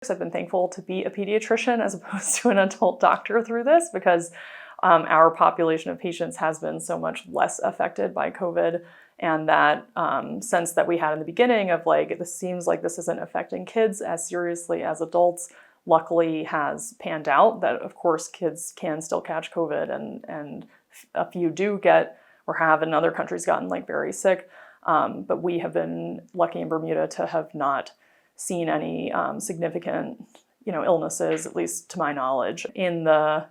I've been thankful to be a pediatrician as opposed to an adult doctor through this because our population of patients has been so much less affected by COVID. And that sense that we had in the beginning of like, this seems like this isn't affecting kids as seriously as adults, luckily has panned out. That of course kids can still catch COVID and a few do get or have in other countries gotten like very sick. But we have been lucky in Bermuda to have not seen any significant, illnesses, at least to my knowledge. In the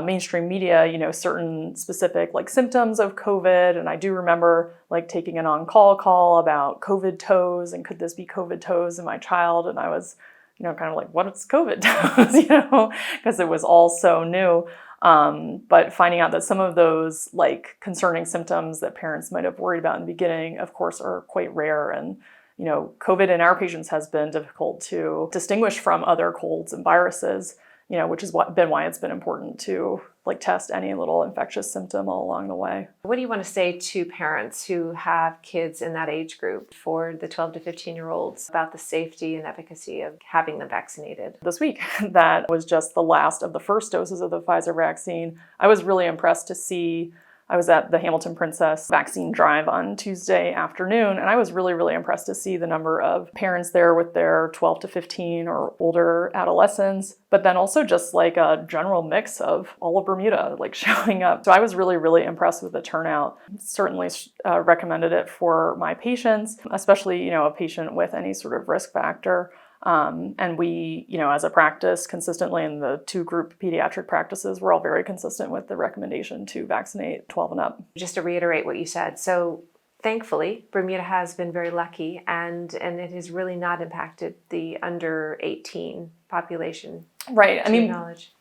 mainstream media, certain specific like symptoms of COVID. And I do remember like taking an on-call call about COVID toes and could this be COVID toes in my child? And I was, kind of like, what's COVID toes? Because it was all so new. But finding out that some of those like concerning symptoms that parents might have worried about in the beginning, of course, are quite rare. And COVID in our patients has been difficult to distinguish from other colds and viruses, which is why it's been important to like test any little infectious symptom all along the way. What do you want to say to parents who have kids in that age group for the 12 to 15-year-olds about the safety and efficacy of having them vaccinated? This week, that was just the last of the first doses of the Pfizer vaccine. I was really impressed to see. I was at the Hamilton Princess vaccine drive on Tuesday afternoon, and I was really, really impressed to see the number of parents there with their 12 to 15 or older adolescents, but then also just like a general mix of all of Bermuda like showing up. So I was really, really impressed with the turnout. Certainly recommended it for my patients, especially, a patient with any sort of risk factor. And we, as a practice consistently in the two group pediatric practices, we're all very consistent with the recommendation to vaccinate 12 and up. Just to reiterate what you said. So thankfully, Bermuda has been very lucky and it has really not impacted the under 18 population. Right.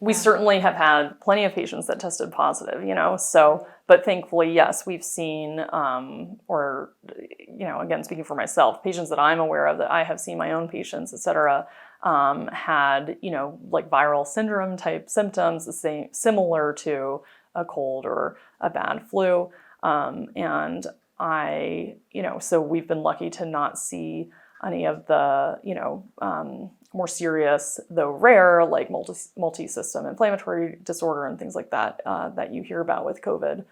We certainly have had plenty of patients that tested positive, but thankfully, yes, we've seen, again, speaking for myself, patients that I'm aware of that I have seen my own patients, et cetera, had, like viral syndrome type symptoms, similar to a cold or a bad flu. And so we've been lucky to not see any of the, more serious, though rare, like multi-system inflammatory disorder and things like that, that you hear about with COVID.